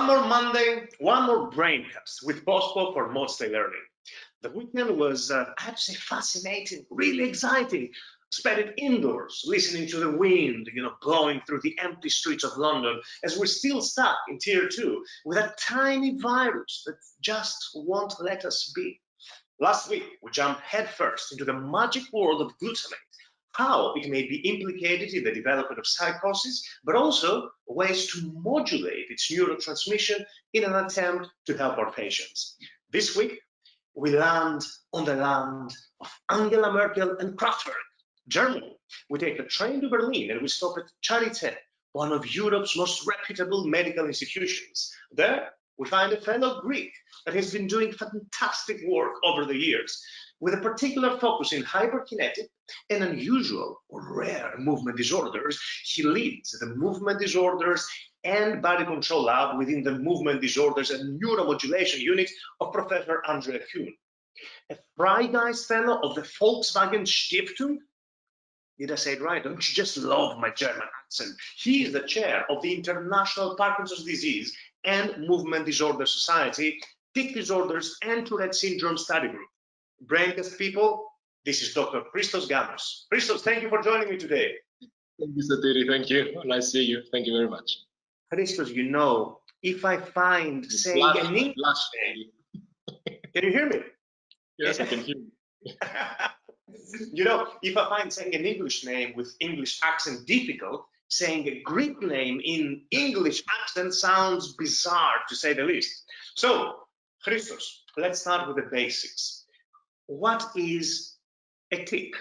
One more Monday, one more Braincast with Pospo for Mostly Learning. The weekend was, I have to say, fascinating, really exciting. Spent it indoors, listening to the wind, blowing through the empty streets of London, as we're still stuck in Tier 2 with a tiny virus that just won't let us be. Last week, we jumped headfirst into the magic world of glutamate, how it may be implicated in the development of psychosis, but also ways to modulate its neurotransmission in an attempt to help our patients. This week, we land on the land of Angela Merkel and Kraftwerk, Germany. We take a train to Berlin and we stop at Charité, one of Europe's most reputable medical institutions. There, we find a fellow Greek that has been doing fantastic work over the years, with a particular focus in hyperkinetic and unusual or rare movement disorders. He leads the movement disorders and body control lab within the movement disorders and neuromodulation unit of Professor Andrea Kuhn, a Freigeist fellow of the Volkswagen Stiftung. Did I say it right? Don't you just love my German accent? He is the chair of the International Parkinson's Disease and Movement Disorder Society, Tic Disorders and Tourette Syndrome Study Group. Braincast people, this is Dr. Christos Ganos. Christos, thank you for joining me today. Thank you, Satiri. Thank you. Nice to see you. Thank you very much. Christos, if I find, say, an English name, can you hear me? Yes, I can hear you. If I find saying an English name with English accent difficult, saying a Greek name in English accent sounds bizarre, to say the least. So, Christos, let's start with the basics. What is a tic?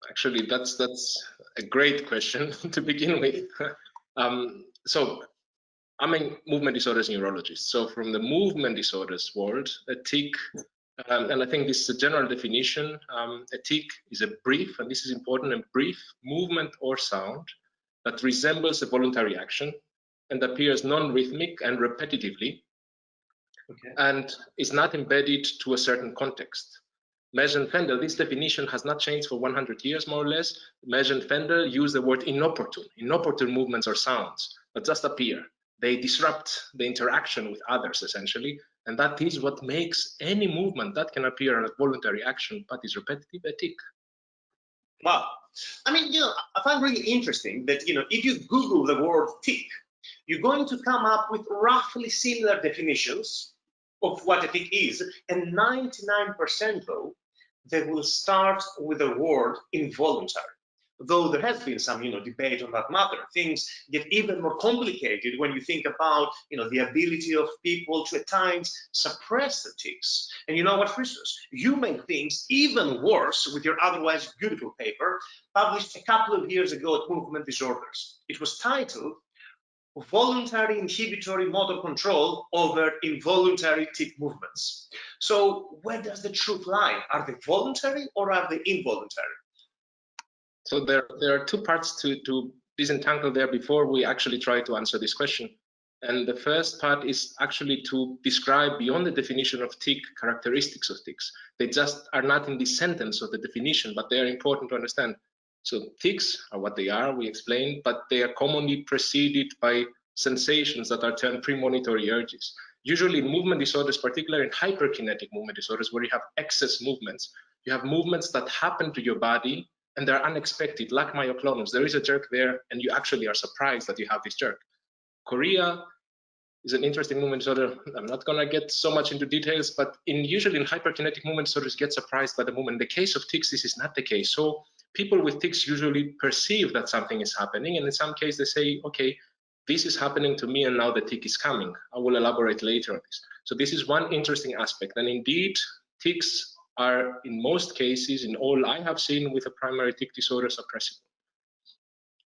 Actually, that's a great question to begin with. So, I'm a movement disorders neurologist. So, from the movement disorders world, a tic, and I think this is a general definition. A tic is a brief, and this is important, a brief movement or sound that resembles a voluntary action and appears non-rhythmic and repetitively, and is not embedded to a certain context. Mesh and Fendel, this definition has not changed for 100 years, more or less. Mesh and Fendel use the word inopportune. Inopportune movements or sounds that just appear. They disrupt the interaction with others, essentially, and that is what makes any movement that can appear as voluntary action but is repetitive a tic. Wow. I find really interesting that, if you Google the word tic, you're going to come up with roughly similar definitions of what a tic is, and 99% though, they will start with the word involuntary. Though there has been some, debate on that matter. Things get even more complicated when you think about, the ability of people to at times suppress the tics. And you know what, Christos? You make things even worse with your otherwise beautiful paper published a couple of years ago at Movement Disorders. It was titled Voluntary Inhibitory Motor Control over Involuntary Tic Movements. So where does the truth lie? Are they voluntary or are they involuntary? So there are two parts to disentangle there before we actually try to answer this question. And the first part is actually to describe beyond the definition of tic characteristics of tics. They just are not in the sentence of the definition, but they are important to understand. So tics are what they are, we explained, but they are commonly preceded by sensations that are termed premonitory urges. Usually in movement disorders, particularly in hyperkinetic movement disorders, where you have excess movements, you have movements that happen to your body and they're unexpected, like myoclonus. There is a jerk there and you actually are surprised that you have this jerk. Chorea is an interesting movement disorder. I'm not gonna get so much into details, but usually in hyperkinetic movement disorders get surprised by the movement. In the case of tics, this is not the case. So people with tics usually perceive that something is happening, and in some cases they say, okay, this is happening to me and now the tic is coming. I will elaborate later on this. So this is one interesting aspect, and indeed tics are in most cases, in all I have seen with a primary tic disorder, suppressible.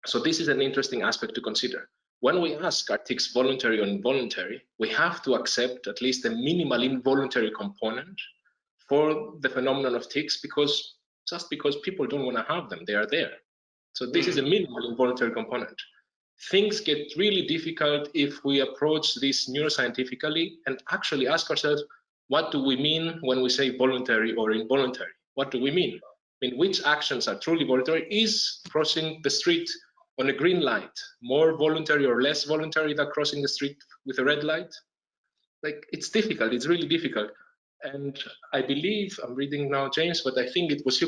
So this is an interesting aspect to consider. When we ask are tics voluntary or involuntary, we have to accept at least a minimal involuntary component for the phenomenon of tics, because people don't want to have them, they are there. So this is a minimal involuntary component. Things get really difficult if we approach this neuroscientifically and actually ask ourselves, what do we mean when we say voluntary or involuntary? What do we mean? I mean, which actions are truly voluntary? Is crossing the street on a green light, more voluntary or less voluntary than crossing the street with a red light? Like, it's difficult, it's really difficult. And I believe, I'm reading now James, but I think it was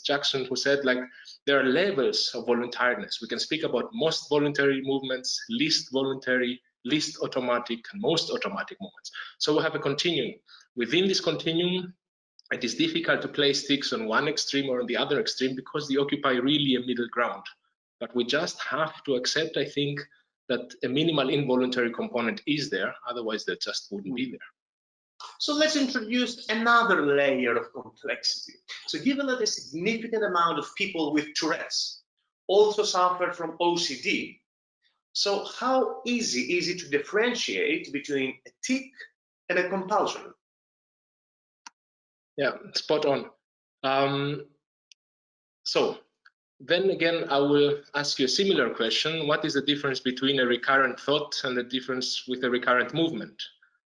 Jackson who said, like, there are levels of voluntariness. We can speak about most voluntary movements, least voluntary, least automatic, and most automatic movements. So we have a continuum. Within this continuum, it is difficult to place tics on one extreme or on the other extreme because they occupy really a middle ground. But we just have to accept, I think, that a minimal involuntary component is there, otherwise they just wouldn't be there. So let's introduce another layer of complexity. So given that a significant amount of people with Tourette's also suffer from OCD, so how easy is it to differentiate between a tic and a compulsion? Yeah, spot on. So then again, I will ask you a similar question. What is the difference between a recurrent thought and the difference with a recurrent movement?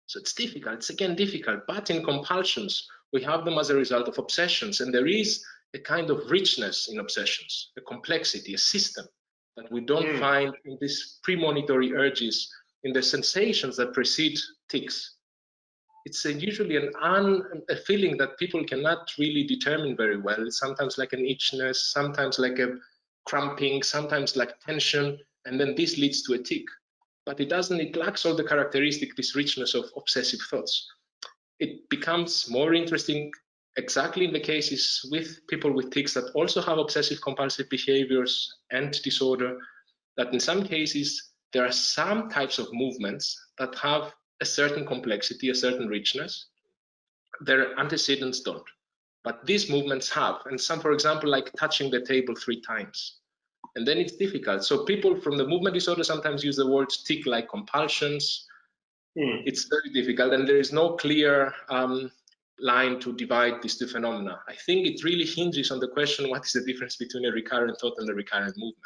So it's difficult, it's again difficult, but in compulsions, we have them as a result of obsessions, and there is a kind of richness in obsessions, a complexity, a system that we don't find in these premonitory urges, in the sensations that precede tics. It's usually a feeling that people cannot really determine very well. It's sometimes like an itchiness, sometimes like a cramping, sometimes like tension, and then this leads to a tic. But it lacks all the characteristic, this richness of obsessive thoughts. It becomes more interesting exactly in the cases with people with tics that also have obsessive compulsive behaviors and disorder, that in some cases, there are some types of movements that have a certain complexity, a certain richness. Their antecedents don't, but these movements have, and some, for example, like touching the table 3 times. And then it's difficult. So people from the movement disorder sometimes use the word tic-like compulsions. It's very difficult, and there is no clear line to divide these two phenomena. I think it really hinges on the question, what is the difference between a recurrent thought and a recurrent movement?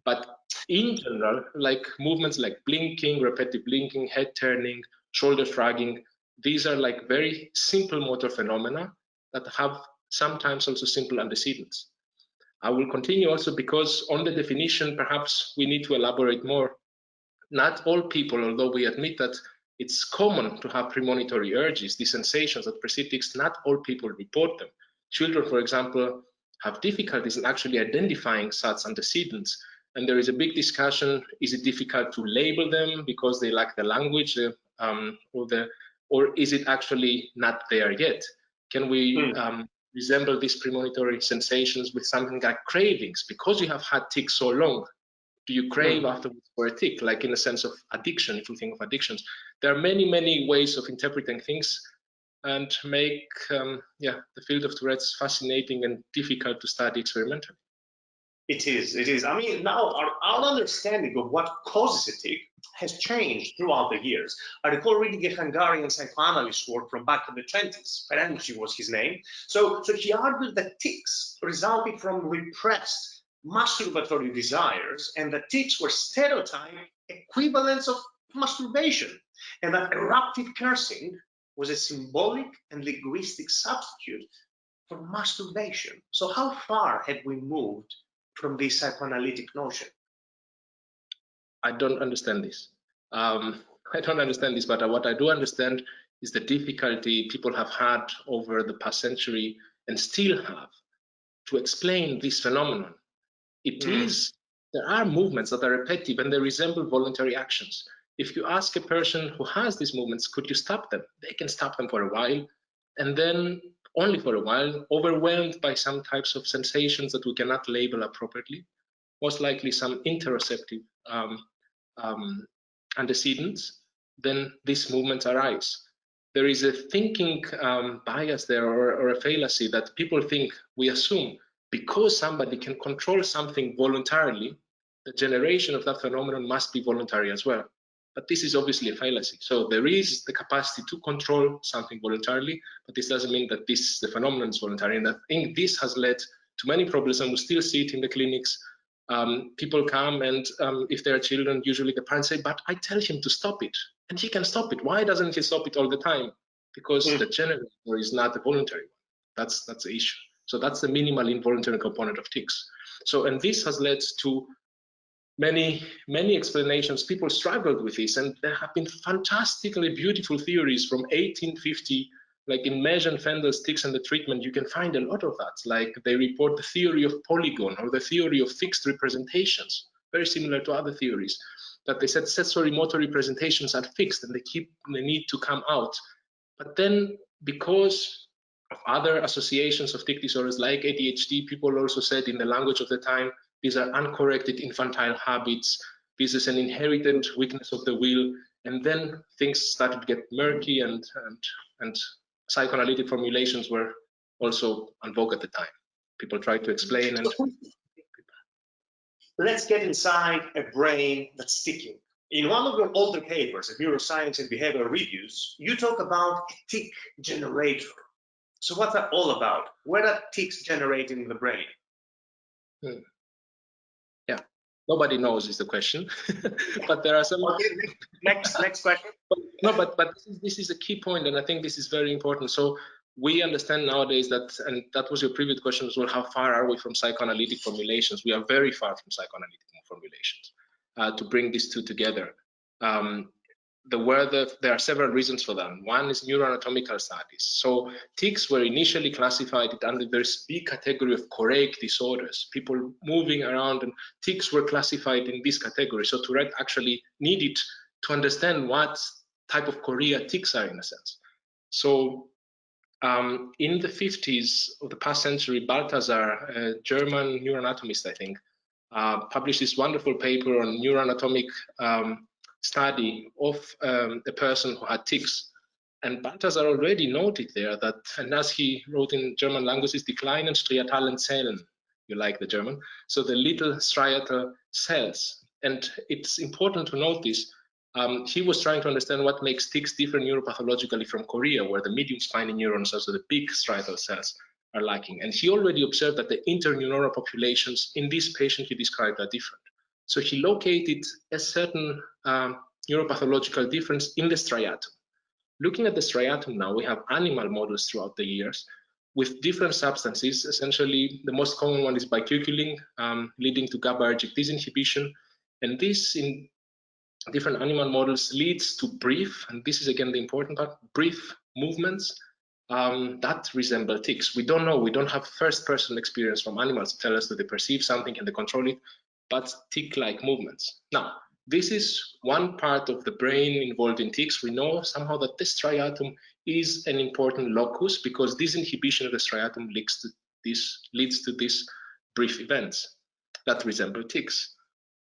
But in general, like movements like blinking, repetitive blinking, head turning, shoulder shrugging, these are like very simple motor phenomena that have sometimes also simple antecedents. I will continue also because on the definition, perhaps we need to elaborate more. Not all people, although we admit that it's common to have premonitory urges, these sensations that precede tics, not all people report them. Children, for example, have difficulties in actually identifying such antecedents. And there is a big discussion, is it difficult to label them because they lack the language, or is it actually not there yet? Can we resemble these premonitory sensations with something like cravings? Because you have had tics so long, do you crave afterwards for a tic, like in a sense of addiction, if we think of addictions? There are many, many ways of interpreting things and make the field of Tourette's fascinating and difficult to study experimentally. It is. I mean, now our understanding of what causes a tic has changed throughout the years. I recall reading a Hungarian psychoanalyst work from back in the 20s, Ferenczi was his name. So he argued that tics resulted from repressed masturbatory desires, and that tics were stereotype equivalents of masturbation, and that eruptive cursing was a symbolic and linguistic substitute for masturbation. So how far had we moved from this psychoanalytic notion? I don't understand this. I don't understand this, but what I do understand is the difficulty people have had over the past century and still have to explain this phenomenon. There are movements that are repetitive and they resemble voluntary actions. If you ask a person who has these movements, could you stop them? They can stop them for a while, and then only for a while, overwhelmed by some types of sensations that we cannot label appropriately, most likely some interoceptive antecedents, then these movements arise. There is a thinking bias there, or a fallacy, that people think, we assume, because somebody can control something voluntarily, the generation of that phenomenon must be voluntary as well. But this is obviously a fallacy. So there is the capacity to control something voluntarily, but this doesn't mean that the phenomenon is voluntary. And I think this has led to many problems, and we still see it in the clinics. People come, and if they are children, usually the parents say, but I tell him to stop it, and he can stop it. Why doesn't he stop it all the time? Because the generator is not a voluntary one. That's the issue. So that's the minimal involuntary component of tics. So, and this has led to many explanations. People struggled with this, and there have been fantastically beautiful theories from 1850, like in Mesh and Fendel's Tics and the Treatment. You can find a lot of that. Like they report the theory of polygon or the theory of fixed representations, very similar to other theories, that they said sensory motor representations are fixed and they need to come out. But then, because of other associations of tic disorders like ADHD, people also said in the language of the time, these are uncorrected infantile habits, this is an inherited weakness of the will, and then things started to get murky, and psychoanalytic formulations were also en vogue at the time. People tried to explain, and let's get inside a brain that's ticking. In one of your older papers at Neuroscience and Behavioral Reviews, you talk about a tic generator. So what's that all about? What are tics generating in the brain? Yeah, nobody knows is the question, but there are some. Okay, next question. But this is a key point, and I think this is very important. So we understand nowadays that, and that was your previous question as well, how far are we from psychoanalytic formulations? We are very far from psychoanalytic formulations to bring these two together. There are several reasons for that. One is neuroanatomical studies. So tics were initially classified under this big category of choreic disorders, people moving around, and tics were classified in this category. So Tourette actually needed to understand what type of chorea tics are, in a sense. So in the 50s of the past century, Balthasar, a German neuroanatomist, I think, published this wonderful paper on neuroanatomic study of a person who had tics. And Balthasar already noted there that, and as he wrote in German language, is decline in striatalen Zellen. You like the German? So the little striatal cells. And it's important to note this. He was trying to understand what makes tics different neuropathologically from chorea, where the medium spiny neurons, also the big striatal cells, are lacking. And he already observed that the interneuronal populations in this patient he described are different. So he located a certain neuropathological difference in the striatum. Looking at the striatum now, we have animal models throughout the years with different substances. Essentially, the most common one is bicurculine, leading to GABAergic disinhibition. And this, in different animal models, leads to brief, and this is again the important part, brief movements that resemble tics. We don't know, we don't have first-person experience from animals to tell us that they perceive something and they control it, but tic-like movements. Now, this is one part of the brain involved in tics. We know somehow that the striatum is an important locus because disinhibition of the striatum leads to these brief events that resemble tics.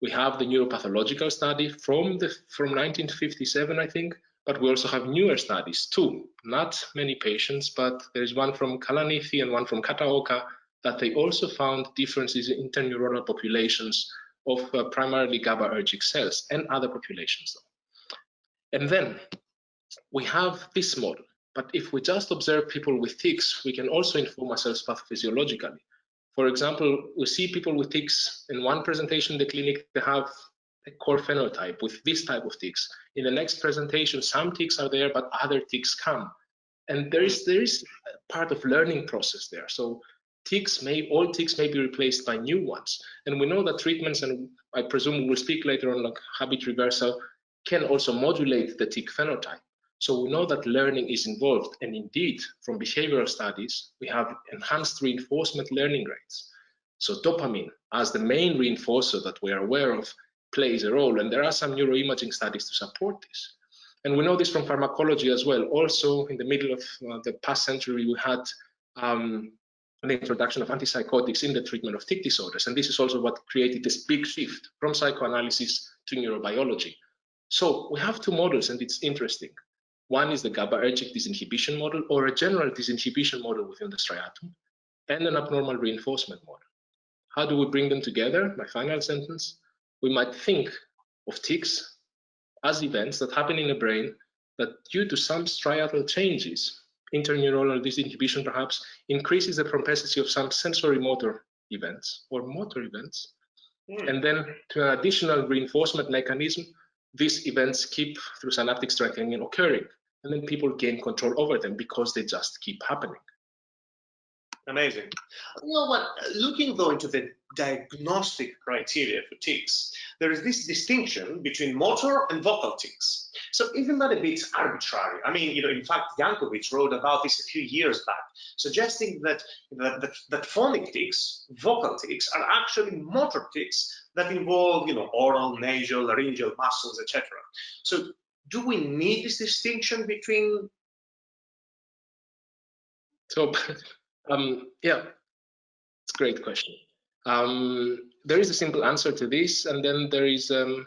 We have the neuropathological study from 1957, I think, but we also have newer studies too. Not many patients, but there is one from Kalanithi and one from Kataoka that they also found differences in interneuronal populations of primarily GABAergic cells and other populations though. And then we have this model, but if we just observe people with tics, we can also inform ourselves pathophysiologically. For example, we see people with tics in one presentation in the clinic, they have a core phenotype with this type of tics. In the next presentation, some tics are there, but other tics come. And there is part of learning process there. So all tics may be replaced by new ones. And we know that treatments, and I presume we will speak later on, like habit reversal, can also modulate the tic phenotype. So we know that learning is involved. And indeed, from behavioral studies, we have enhanced reinforcement learning rates. So dopamine, as the main reinforcer that we are aware of, plays a role. And there are some neuroimaging studies to support this. And we know this from pharmacology as well. Also, in the middle of the past century, we had the introduction of antipsychotics in the treatment of tic disorders. And this is also what created this big shift from psychoanalysis to neurobiology. So we have two models, and it's interesting. One is the GABAergic disinhibition model, or a general disinhibition model within the striatum, and an abnormal reinforcement model. How do we bring them together? My final sentence. We might think of tics as events that happen in the brain that, due to some striatal changes, interneuronal disinhibition perhaps, increases the propensity of some sensory motor events or motor events. And then to an additional reinforcement mechanism, these events keep, through synaptic strengthening, occurring. And then people gain control over them because they just keep happening. Amazing. You know what? Looking though into the diagnostic criteria for tics, there is this distinction between motor and vocal tics. So isn't that a bit arbitrary? I mean, in fact, Yankovic wrote about this a few years back, suggesting that phonic tics, vocal tics, are actually motor tics that involve, oral, nasal, laryngeal muscles, etc. So do we need this distinction between? So, yeah, it's a great question. There is a simple answer to this, and then there is a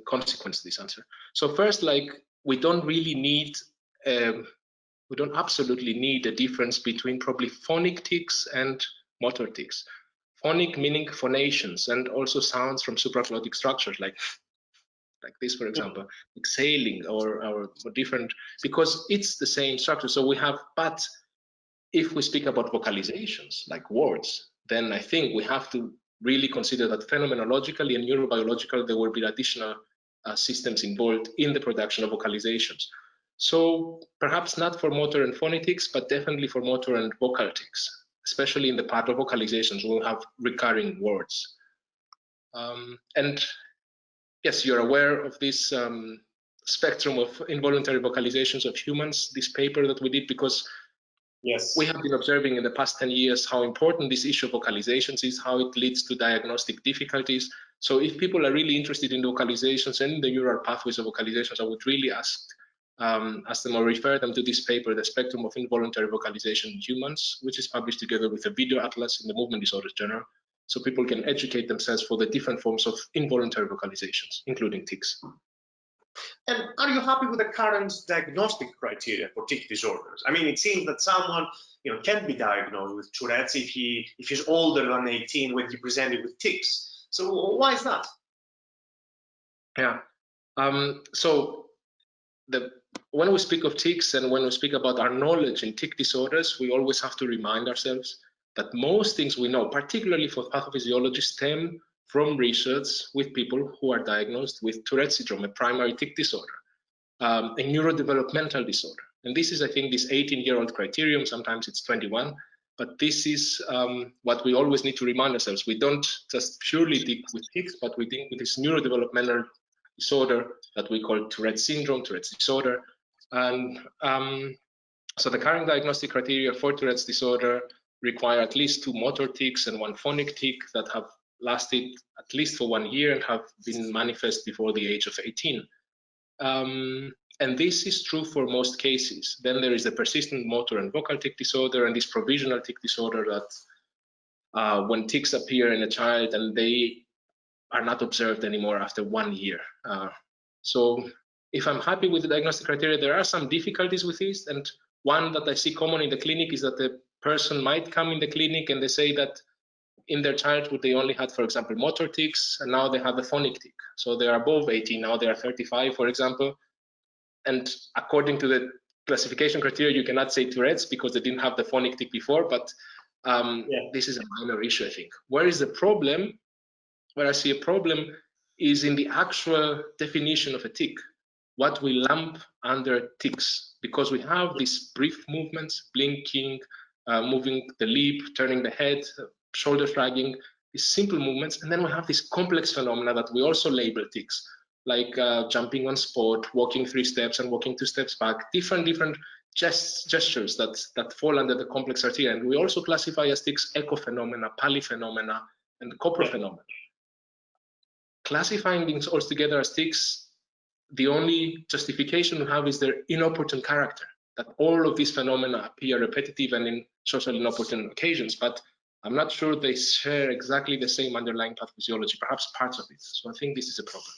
consequence to this answer. So first, we don't really need, we don't absolutely need a difference between probably phonic tics and motor tics. Phonic meaning phonations and also sounds from supraglottic structures like this, for example, exhaling or different, because it's the same structure. So we have, but if we speak about vocalizations like words, then I think we have to really consider that phenomenologically and neurobiologically there will be additional systems involved in the production of vocalizations. So perhaps not for motor and phonetics, but definitely for motor and vocal tics, especially in the part of vocalizations, we'll have recurring words. And yes, you're aware of this spectrum of involuntary vocalizations of humans, this paper that we did, because yes, we have been observing in the past 10 years how important this issue of vocalizations is, how it leads to diagnostic difficulties. So if people are really interested in vocalizations and the neural pathways of vocalizations, I would really ask them or refer them to this paper, The Spectrum of Involuntary Vocalization in Humans, which is published together with a video atlas in the Movement Disorders Journal, so people can educate themselves for the different forms of involuntary vocalizations, including tics. And are you happy with the current diagnostic criteria for tic disorders? I mean, it seems that someone, can be diagnosed with Tourette's if he's older than 18 when he presented with tics. So why is that? Yeah. So when we speak of tics and when we speak about our knowledge in tic disorders, we always have to remind ourselves that most things we know, particularly for pathophysiology, stem from research with people who are diagnosed with Tourette syndrome, a primary tic disorder, a neurodevelopmental disorder. And this is, I think, this 18-year-old criterion, sometimes it's 21, but this is what we always need to remind ourselves. We don't just purely deal with tics, but we deal with this neurodevelopmental disorder that we call Tourette syndrome, Tourette's disorder. And so the current diagnostic criteria for Tourette's disorder require at least 2 motor tics and 1 phonic tic that have lasted at least for 1 year and have been manifest before the age of 18. And this is true for most cases. Then there is the persistent motor and vocal tic disorder and this provisional tic disorder that when tics appear in a child and they are not observed anymore after 1 year. So if I'm happy with the diagnostic criteria, there are some difficulties with this. And one that I see common in the clinic is that the person might come in the clinic and they say that in their childhood they only had, for example, motor tics, and now they have a phonic tic. So they are above 18, now they are 35, for example. And according to the classification criteria, you cannot say Tourette's because they didn't have the phonic tic before, but this is a minor issue, I think. Where is the problem? Where I see a problem is in the actual definition of a tic, what we lump under tics, because we have these brief movements, blinking, moving the lip, turning the head, shoulder shrugging, these simple movements, and then we have this complex phenomena that we also label tics, like jumping on spot, walking 3 steps and walking 2 steps back, different gestures that fall under the complex criteria. And we also classify as tics ecophenomena, polyphenomena, and coprophenomena. Classifying things all together as tics, the only justification we have is their inopportune character, that all of these phenomena appear repetitive and in social inopportune occasions, but I'm not sure they share exactly the same underlying pathophysiology, perhaps parts of it. So I think this is a problem.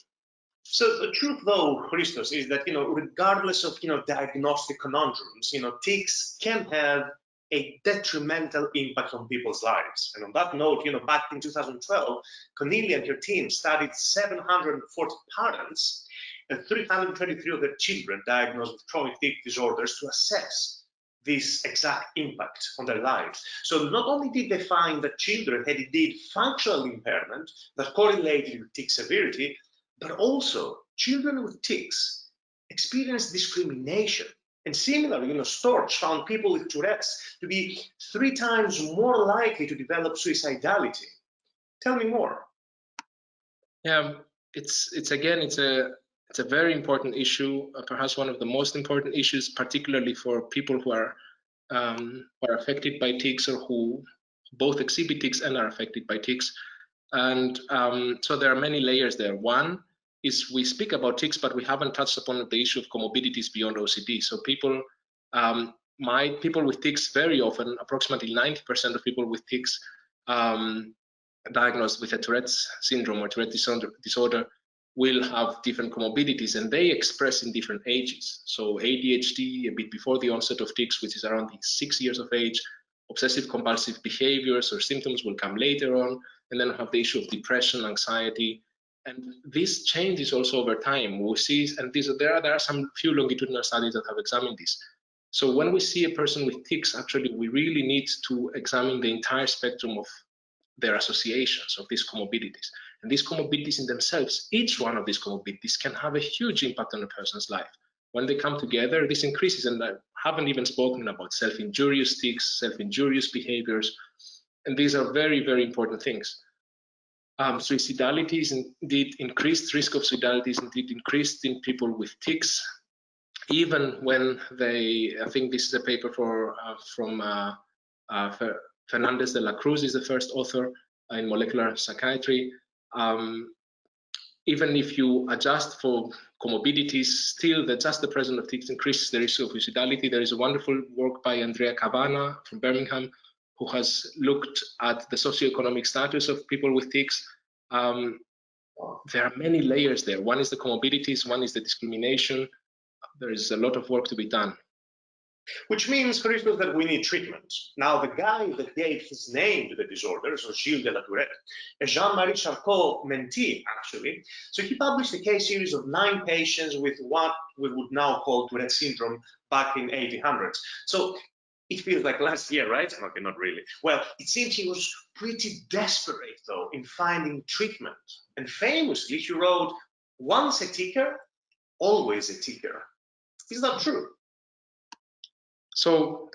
So the truth, though, Christos, is that, regardless of, diagnostic conundrums, tics can have a detrimental impact on people's lives. And on that note, back in 2012, Cornelia and her team studied 740 parents and 323 of their children diagnosed with chronic tic disorders to assess this exact impact on their lives. So not only did they find that children had indeed functional impairment that correlated with tic severity, but also children with tics experience discrimination And similarly, Storch found people with Tourette's to be 3 times more likely to develop suicidality. Tell me more. Yeah, it's a very important issue, perhaps one of the most important issues, particularly for people who are affected by tics or who both exhibit tics and are affected by tics. And so there are many layers there. One is we speak about tics, but we haven't touched upon the issue of comorbidities beyond OCD. So people with tics, very often, approximately 90% of people with tics diagnosed with a Tourette's syndrome or Tourette disorder will have different comorbidities, and they express in different ages. So ADHD a bit before the onset of tics, which is around the 6 years of age. Obsessive compulsive behaviors or symptoms will come later on, and then we have the issue of depression, anxiety, and this changes also over time. We see, and there are some few longitudinal studies that have examined this. So when we see a person with tics, actually we really need to examine the entire spectrum of their associations of these comorbidities. And these comorbidities in themselves, each one of these comorbidities can have a huge impact on a person's life. When they come together, this increases, and I haven't even spoken about self-injurious tics, self-injurious behaviors, and these are very, very important things. Suicidality is indeed increased, risk of suicidality is indeed increased in people with tics, even when they, I think this is a paper from Fernandez de la Cruz is the first author in molecular psychiatry. Even if you adjust for comorbidities, still just the presence of tics increases the risk of suicidality. There is a wonderful work by Andrea Cabana from Birmingham, who has looked at the socioeconomic status of people with tics. There are many layers there. One is the comorbidities, one is the discrimination. There is a lot of work to be done. Which means, Christos, that we need treatment. Now, the guy that gave his name to the disorder, so Gilles de la Tourette, a Jean-Marie Charcot mentee, actually. So he published a case series of 9 patients with what we would now call Tourette syndrome back in 1800s. So it feels like last year, right? Okay, not really. Well, it seems he was pretty desperate, though, in finding treatment. And famously, he wrote, "Once a ticker, always a ticker." Is that true? So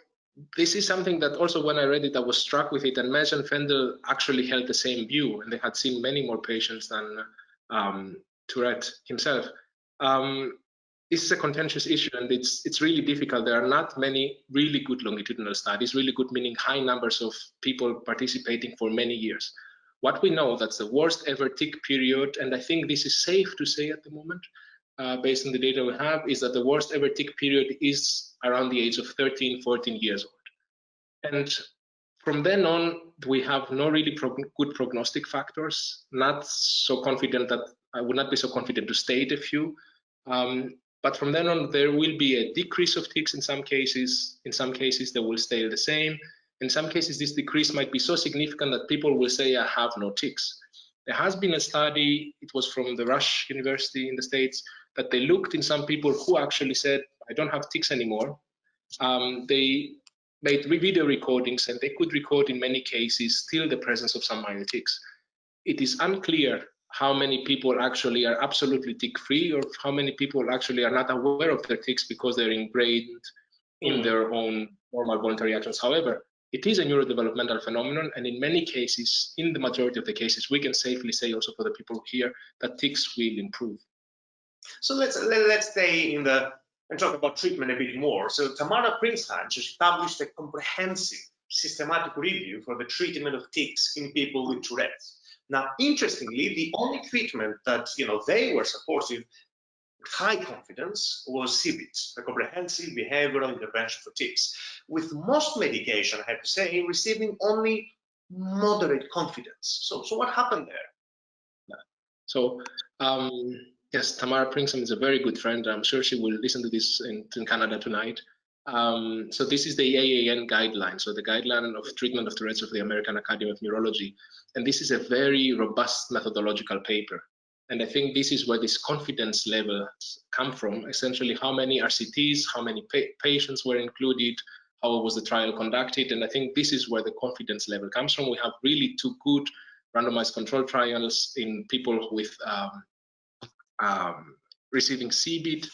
this is something that also when I read it, I was struck with it, and Mej and Fendel actually held the same view, and they had seen many more patients than Tourette himself. This is a contentious issue, and it's really difficult. There are not many really good longitudinal studies, really good meaning high numbers of people participating for many years. What we know, that's the worst ever tic period, and I think this is safe to say at the moment, based on the data we have, is that the worst ever tic period is around the age of 13, 14 years old. And from then on, we have no really good prognostic factors, not so confident that I would not be so confident to state a few. But from then on, there will be a decrease of tics in some cases. In some cases, they will stay the same. In some cases, this decrease might be so significant that people will say, I have no tics. There has been a study, it was from the Rush University in the States, that they looked in some people who actually said, I don't have tics anymore. They made video recordings, and they could record in many cases still the presence of some minor tics. It is unclear how many people actually are absolutely tic-free, or how many people actually are not aware of their tics because they're ingrained in their own normal voluntary actions. However, it is a neurodevelopmental phenomenon, and in many cases, in the majority of the cases, we can safely say also for the people here that tics will improve. So let's stay in and talk about treatment a bit more. So Tamara Pringsheim just published a comprehensive systematic review for the treatment of tics in people with Tourette's. Now, interestingly, the only treatment that they were supportive with high confidence was cbit, a comprehensive behavioral intervention for tics, with most medication, I have to say, receiving only moderate confidence. So what happened there? Yeah. So yes, Tamara Pringsheim is a very good friend. I'm sure she will listen to this in Canada tonight. So this is the AAN guideline, so the guideline of treatment of Tourette's of the American Academy of Neurology. And this is a very robust methodological paper. And I think this is where this confidence levels come from, essentially how many RCTs, how many patients were included, how was the trial conducted. And I think this is where the confidence level comes from. We have really 2 good randomized control trials in people with receiving cbit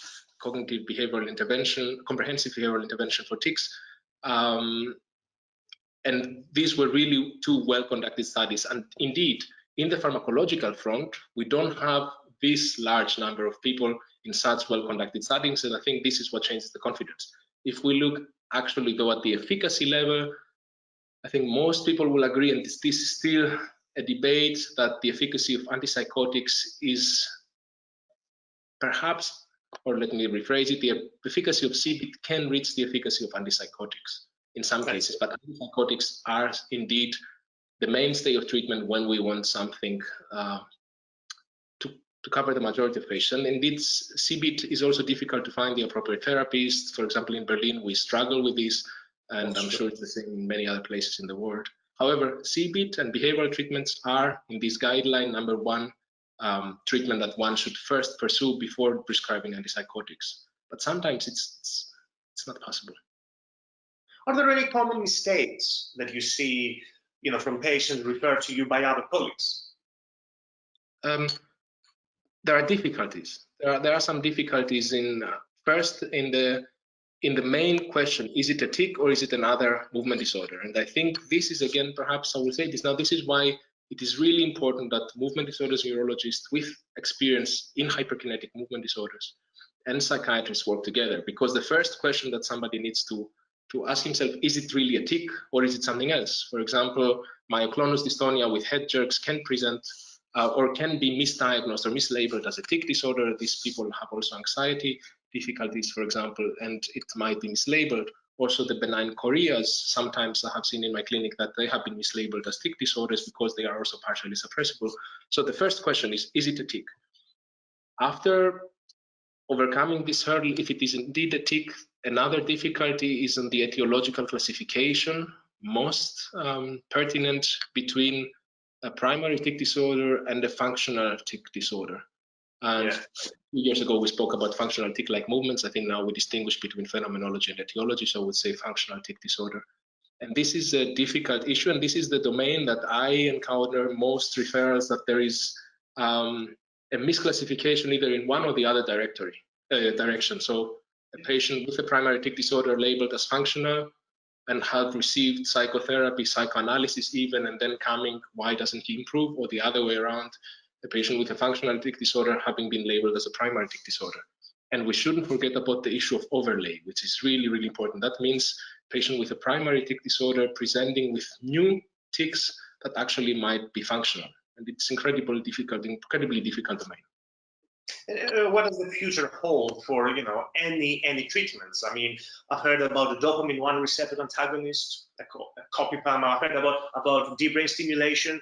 cognitive behavioral intervention, comprehensive behavioral intervention for tics. And these were really two well-conducted studies. And indeed, in the pharmacological front, we don't have this large number of people in such well-conducted studies, and I think this is what changes the confidence. If we look actually though at the efficacy level, I think most people will agree, and this is still a debate, that the efficacy of antipsychotics is perhaps, or let me rephrase it, the efficacy of cbit can reach the efficacy of antipsychotics in some cases, but antipsychotics are indeed the mainstay of treatment when we want something to cover the majority of patients. And indeed, cbit is also difficult to find the appropriate therapists. For example, in Berlin, we struggle with this, and I'm sure it's the same in many other places in the world. However, cbit and behavioral treatments are in this guideline number one treatment that one should first pursue before prescribing antipsychotics. But sometimes it's not possible. Are there any common mistakes that you see, from patients referred to you by other colleagues? There are difficulties. There are some difficulties in first in the main question: is it a tic or is it another movement disorder? And I think this is, again, perhaps I will say this now. This is why it is really important that movement disorders neurologists with experience in hyperkinetic movement disorders and psychiatrists work together, because the first question that somebody needs to ask himself, is it really a tic or is it something else? For example, myoclonus dystonia with head jerks can present or can be misdiagnosed or mislabeled as a tic disorder. These people have also anxiety difficulties, for example, and it might be mislabeled. Also, the benign choreas, sometimes I have seen in my clinic that they have been mislabeled as tic disorders because they are also partially suppressible. So the first question is it a tic? After overcoming this hurdle, if it is indeed a tic, another difficulty is in the etiological classification, most pertinent between a primary tic disorder and a functional tic disorder. And a few years ago, we spoke about functional tic-like movements. I think now we distinguish between phenomenology and etiology, so I would say functional tic disorder. And this is a difficult issue, and this is the domain that I encounter most referrals, that there is a misclassification either in one or the other direction. So a patient with a primary tic disorder labeled as functional and have received psychotherapy, psychoanalysis even, and then coming, why doesn't he improve? Or the other way around, a patient with a functional tic disorder having been labeled as a primary tic disorder. And we shouldn't forget about the issue of overlay, which is really, really important. That means patient with a primary tic disorder presenting with new tics that actually might be functional. And it's incredibly difficult domain. What does the future hold for any treatments? I mean, I've heard about the dopamine 1 receptor antagonist, Ecocipam. I've heard about deep brain stimulation.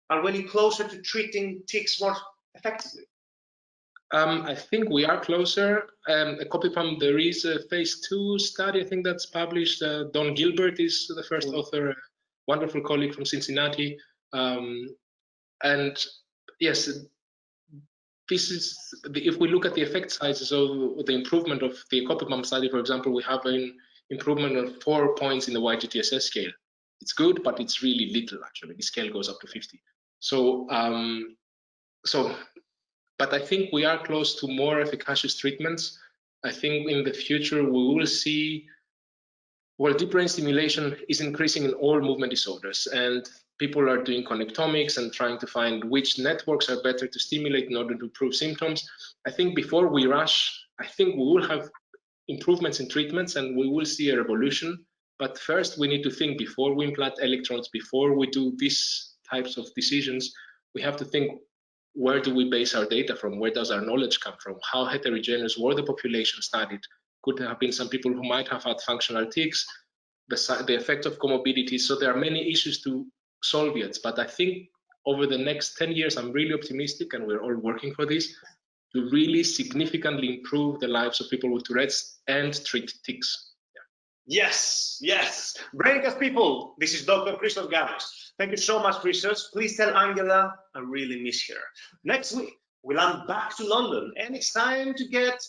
Are we any closer to treating tics more effectively? I think we are closer. Ecocipam, there is a phase 2 study, I think that's published. Don Gilbert is the first author, a wonderful colleague from Cincinnati. And yes, this is if we look at the effect sizes of the improvement of the Ecocipam study, for example, we have an improvement of 4 points in the YGTSS scale. It's good, but it's really little actually. The scale goes up to 50. So, but I think we are close to more efficacious treatments. I think in the future we will see, well, deep brain stimulation is increasing in all movement disorders, and people are doing connectomics and trying to find which networks are better to stimulate in order to improve symptoms. I think before we rush, I think we will have improvements in treatments and we will see a revolution. But first we need to think, before we implant electrodes, before we do these types of decisions, we have to think, where do we base our data from? Where does our knowledge come from? How heterogeneous were the population studied? Could there have been some people who might have had functional tics, the effect of comorbidities? So there are many issues to solve yet, but I think over the next 10 years, I'm really optimistic, and we're all working for this, to really significantly improve the lives of people with Tourette's and treat tics. Yes. BRAINCAST people, this is Dr. Christos Ganos. Thank you so much, Christos. Please tell Angela I really miss her. Next week, we'll land back to London, and it's time to get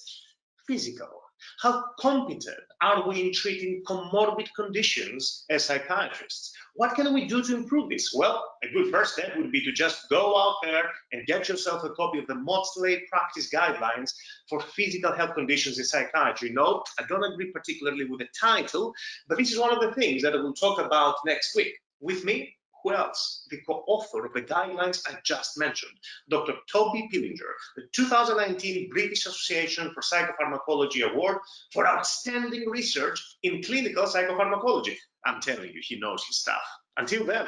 physical. How competent are we in treating comorbid conditions as psychiatrists? What can we do to improve this? Well, a good first step would be to just go out there and get yourself a copy of the Maudsley Practice Guidelines for Physical Health Conditions in Psychiatry. No, I don't agree particularly with the title, but this is one of the things that I will talk about next week. With me, who else? The co-author of the guidelines I just mentioned, Dr. Toby Pillinger, the 2019 British Association for Psychopharmacology Award for outstanding research in clinical psychopharmacology. I'm telling you, he knows his stuff. Until then,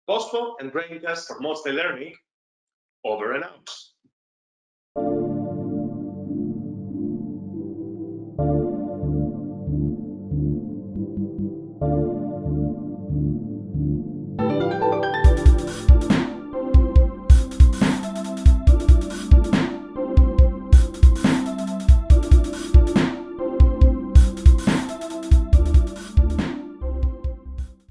Pospo and BRAINCAST for Maudsley Learning, over and out.